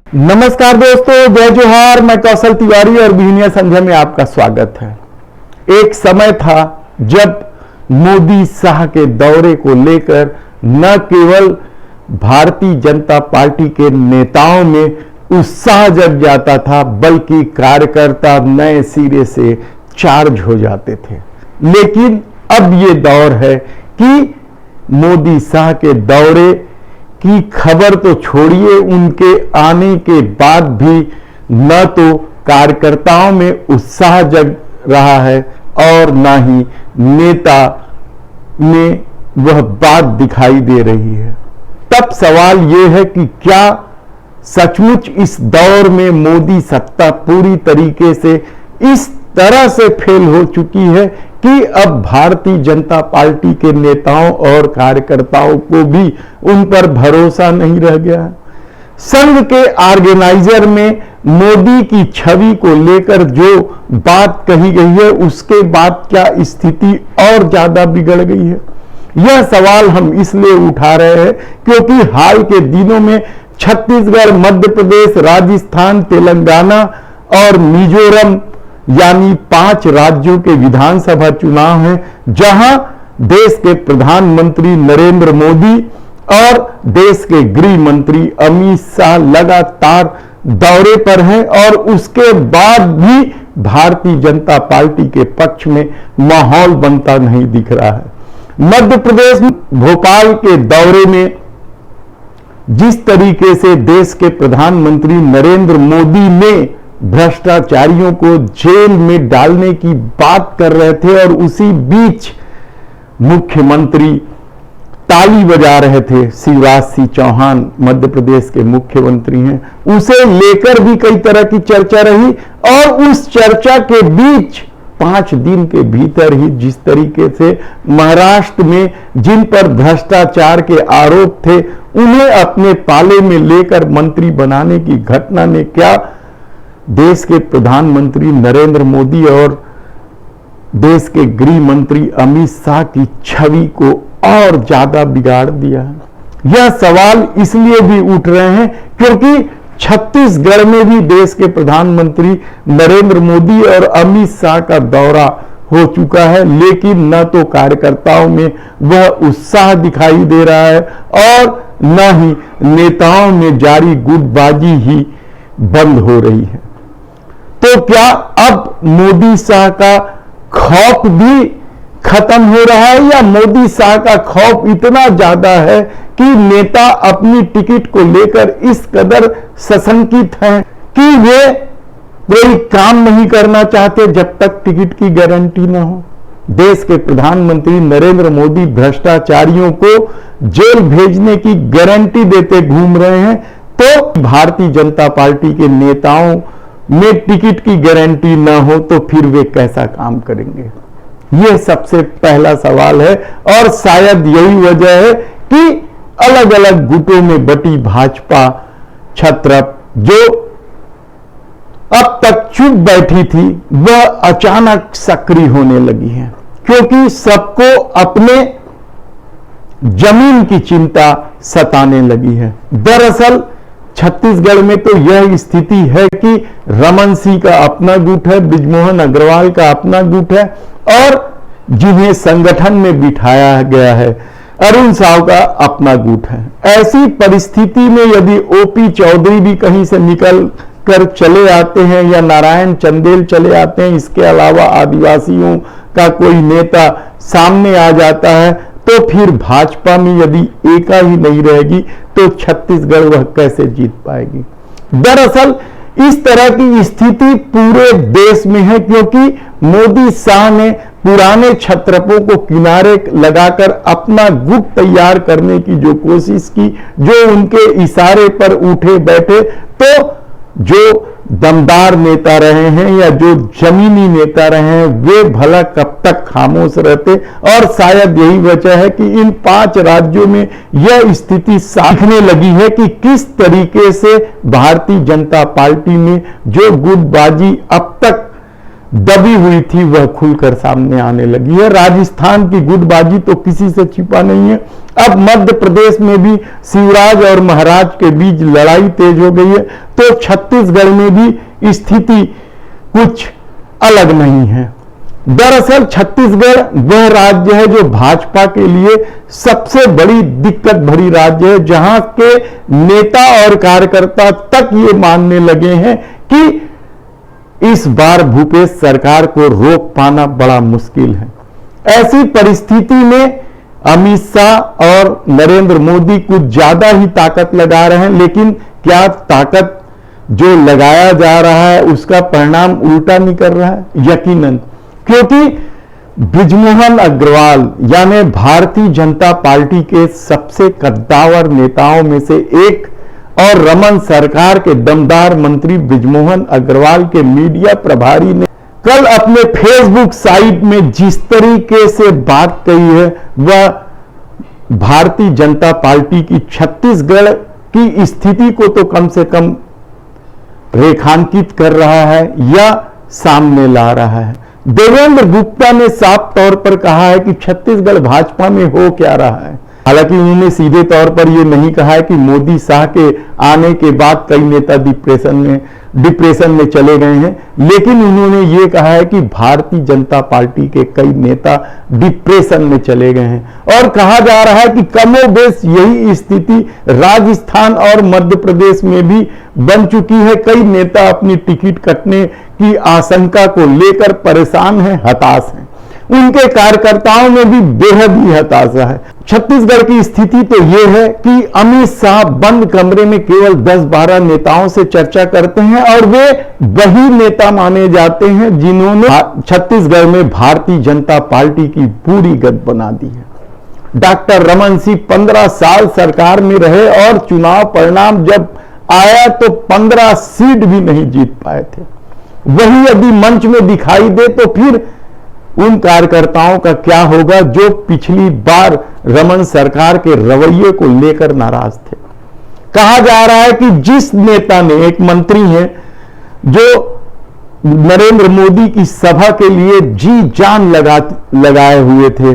नमस्कार दोस्तों, जय जोहार। मैं कौशल तिवारी और बिहनिया संध्या में आपका स्वागत है। एक समय था जब मोदी शाह के दौरे को लेकर न केवल भारतीय जनता पार्टी के नेताओं में उत्साह जग जाता था, बल्कि कार्यकर्ता नए सिरे से चार्ज हो जाते थे। लेकिन अब ये दौर है कि मोदी शाह के दौरे की खबर तो छोड़िए, उनके आने के बाद भी न तो कार्यकर्ताओं में उत्साह जग रहा है और न ही नेता में वह बात दिखाई दे रही है। तब सवाल यह है कि क्या सचमुच इस दौर में मोदी सत्ता पूरी तरीके से इस तरह से फेल हो चुकी है कि अब भारतीय जनता पार्टी के नेताओं और कार्यकर्ताओं को भी उन पर भरोसा नहीं रह गया है। संघ के ऑर्गेनाइजर में मोदी की छवि को लेकर जो बात कही गई है, उसके बाद क्या स्थिति और ज्यादा बिगड़ गई है? यह सवाल हम इसलिए उठा रहे हैं क्योंकि हाल के दिनों में छत्तीसगढ़, मध्य प्रदेश, राजस्थान, तेलंगाना और मिजोरम यानी 5 राज्यों के विधानसभा चुनाव हैं, जहां देश के प्रधानमंत्री नरेंद्र मोदी और देश के गृह मंत्री अमित शाह लगातार दौरे पर हैं और उसके बाद भी भारतीय जनता पार्टी के पक्ष में माहौल बनता नहीं दिख रहा है। मध्य प्रदेश भोपाल के दौरे में जिस तरीके से देश के प्रधानमंत्री नरेंद्र मोदी ने भ्रष्टाचारियों को जेल में डालने की बात कर रहे थे और उसी बीच मुख्यमंत्री ताली बजा रहे थे। शिवराज सिंह चौहान मध्य प्रदेश के मुख्यमंत्री हैं, उसे लेकर भी कई तरह की चर्चा रही और उस चर्चा के बीच 5 दिन के भीतर ही जिस तरीके से महाराष्ट्र में जिन पर भ्रष्टाचार के आरोप थे उन्हें अपने पाले में लेकर मंत्री बनाने की घटना ने क्या देश के प्रधानमंत्री नरेंद्र मोदी और देश के गृह मंत्री अमित शाह की छवि को और ज्यादा बिगाड़ दिया है। यह सवाल इसलिए भी उठ रहे हैं क्योंकि छत्तीसगढ़ में भी देश के प्रधानमंत्री नरेंद्र मोदी और अमित शाह का दौरा हो चुका है, लेकिन न तो कार्यकर्ताओं में वह उत्साह दिखाई दे रहा है और न ही नेताओं में जारी गुटबाजी ही बंद हो रही है। तो क्या अब मोदी शाह का खौफ भी खत्म हो रहा है या मोदी शाह का खौफ इतना ज्यादा है कि नेता अपनी टिकट को लेकर इस कदर सशंकित हैं कि वे कोई काम नहीं करना चाहते जब तक टिकट की गारंटी न हो? देश के प्रधानमंत्री नरेंद्र मोदी भ्रष्टाचारियों को जेल भेजने की गारंटी देते घूम रहे हैं, तो भारतीय जनता पार्टी के नेताओं में टिकट की गारंटी ना हो तो फिर वे कैसा काम करेंगे? यह सबसे पहला सवाल है और शायद यही वजह है कि अलग अलग गुटों में बटी भाजपा छत्रप जो अब तक चुप बैठी थी, वह अचानक सक्रिय होने लगी है क्योंकि सबको अपने जमीन की चिंता सताने लगी है। दरअसल छत्तीसगढ़ में तो यह स्थिति है कि रमन सिंह का अपना गुट है, बृजमोहन अग्रवाल का अपना गुट है और जिन्हें संगठन में बिठाया गया है अरुण साव का अपना गुट है। ऐसी परिस्थिति में यदि ओपी चौधरी भी कहीं से निकल कर चले आते हैं या नारायण चंदेल चले आते हैं, इसके अलावा आदिवासियों का कोई नेता सामने आ जाता है, तो फिर भाजपा में यदि एका ही नहीं रहेगी तो छत्तीसगढ़ वह कैसे जीत पाएगी? दरअसल इस तरह की स्थिति पूरे देश में है क्योंकि मोदी शाह ने पुराने छत्रपों को किनारे लगाकर अपना गुट तैयार करने की जो कोशिश की, जो उनके इशारे पर उठे बैठे, तो जो दमदार नेता रहे हैं या जो जमीनी नेता रहे हैं वे भला कब तक खामोश रहते। और शायद यही वजह है कि इन 5 राज्यों में यह स्थिति साखने लगी है कि किस तरीके से भारतीय जनता पार्टी में जो गुटबाजी अब तक दबी हुई थी वह खुलकर सामने आने लगी है। राजस्थान की गुटबाजी तो किसी से छिपा नहीं है। अब मध्य प्रदेश में भी शिवराज और महाराज के बीच लड़ाई तेज हो गई है, तो छत्तीसगढ़ में भी स्थिति कुछ अलग नहीं है। दरअसल छत्तीसगढ़ वह राज्य है जो भाजपा के लिए सबसे बड़ी दिक्कत भरी राज्य है, जहां के नेता और कार्यकर्ता तक ये मानने लगे हैं कि इस बार भूपेश सरकार को रोक पाना बड़ा मुश्किल है। ऐसी परिस्थिति में अमित शाह और नरेंद्र मोदी कुछ ज्यादा ही ताकत लगा रहे हैं, लेकिन क्या ताकत जो लगाया जा रहा है उसका परिणाम उल्टा नहीं कर रहा है? यकीनन, क्योंकि बृजमोहन अग्रवाल यानी भारतीय जनता पार्टी के सबसे कद्दावर नेताओं में से एक और रमन सरकार के दमदार मंत्री बृजमोहन अग्रवाल के मीडिया प्रभारी ने कल अपने फेसबुक साइट में जिस तरीके से बात कही है, वह भारतीय जनता पार्टी की छत्तीसगढ़ की स्थिति को तो कम से कम रेखांकित कर रहा है या सामने ला रहा है। देवेंद्र गुप्ता ने साफ तौर पर कहा है कि छत्तीसगढ़ भाजपा में हो क्या रहा है। हालांकि उन्होंने सीधे तौर पर यह नहीं कहा है कि मोदी शाह के आने के बाद कई नेता डिप्रेशन में चले गए हैं, लेकिन उन्होंने ये कहा है कि भारतीय जनता पार्टी के कई नेता डिप्रेशन में चले गए हैं और कहा जा रहा है कि कमोबेश यही स्थिति राजस्थान और मध्य प्रदेश में भी बन चुकी है। कई नेता अपनी टिकट कटने की आशंका को लेकर परेशान हैं, हताश हैं। उनके कार्यकर्ताओं में भी बेहद ही हताशा है। छत्तीसगढ़ की स्थिति तो यह है कि अमित शाह बंद कमरे में केवल 10-12 नेताओं से चर्चा करते हैं और वे वही नेता माने जाते हैं जिन्होंने छत्तीसगढ़ में भारतीय जनता पार्टी की पूरी गत बना दी है। डॉक्टर रमन सिंह 15 साल सरकार में रहे और चुनाव परिणाम जब आया तो 15 सीट भी नहीं जीत पाए थे। वही यदि मंच में दिखाई दे तो फिर उन कार्यकर्ताओं का क्या होगा जो पिछली बार रमन सरकार के रवैये को लेकर नाराज थे। कहा जा रहा है कि जिस नेता ने, एक मंत्री हैं जो नरेंद्र मोदी की सभा के लिए जी जान लगाए हुए थे,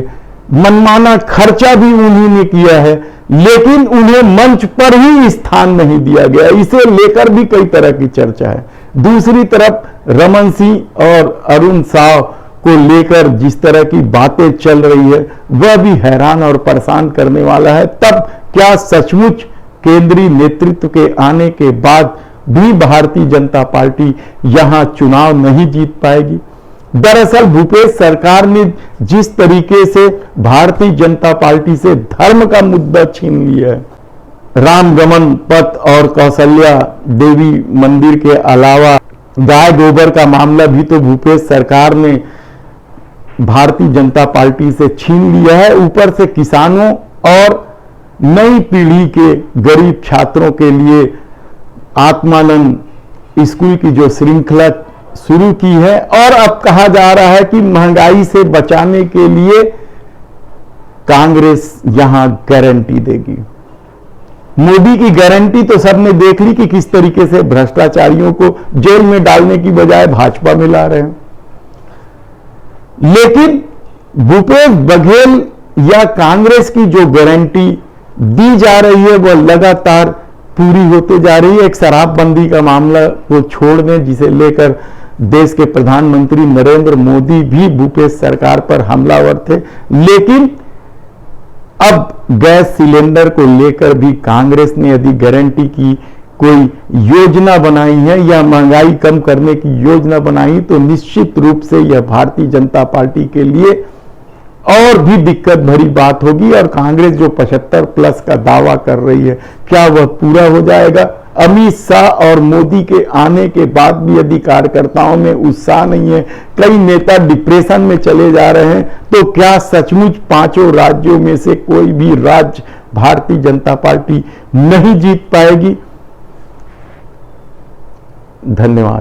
मनमाना खर्चा भी उन्हीं ने किया है, लेकिन उन्हें मंच पर ही स्थान नहीं दिया गया। इसे लेकर भी कई तरह की चर्चा है। दूसरी तरफ रमन सिंह और अरुण साव को लेकर जिस तरह की बातें चल रही है वह भी हैरान और परेशान करने वाला है। तब क्या सचमुच केंद्रीय नेतृत्व के आने के बाद भी भारतीय जनता पार्टी यहां चुनाव नहीं जीत पाएगी? दरअसल भूपेश सरकार ने जिस तरीके से भारतीय जनता पार्टी से धर्म का मुद्दा छीन लिया है, रामगमन पथ और कौशल्या देवी मंदिर के अलावा गाय गोबर का मामला भी तो भूपेश सरकार ने भारतीय जनता पार्टी से छीन लिया है। ऊपर से किसानों और नई पीढ़ी के गरीब छात्रों के लिए आत्मानंद स्कूल की जो श्रृंखला शुरू की है और अब कहा जा रहा है कि महंगाई से बचाने के लिए कांग्रेस यहां गारंटी देगी। मोदी की गारंटी तो सबने देख ली कि किस तरीके से भ्रष्टाचारियों को जेल में डालने की बजाय भाजपा में ला रहे हैं। लेकिन भूपेश बघेल या कांग्रेस की जो गारंटी दी जा रही है वह लगातार पूरी होते जा रही है। एक शराबबंदी का मामला को छोड़ दें, जिसे लेकर देश के प्रधानमंत्री नरेंद्र मोदी भी भूपेश सरकार पर हमलावर थे, लेकिन अब गैस सिलेंडर को लेकर भी कांग्रेस ने यदि गारंटी की कोई योजना बनाई है या महंगाई कम करने की योजना बनाई तो निश्चित रूप से यह भारतीय जनता पार्टी के लिए और भी दिक्कत भरी बात होगी। और कांग्रेस जो 75+ का दावा कर रही है, क्या वह पूरा हो जाएगा? अमित शाह और मोदी के आने के बाद भी यदि कार्यकर्ताओं में उत्साह नहीं है, कई नेता डिप्रेशन में चले जा रहे हैं, तो क्या सचमुच 5 राज्यों में से कोई भी राज्य भारतीय जनता पार्टी नहीं जीत पाएगी? धन्यवाद।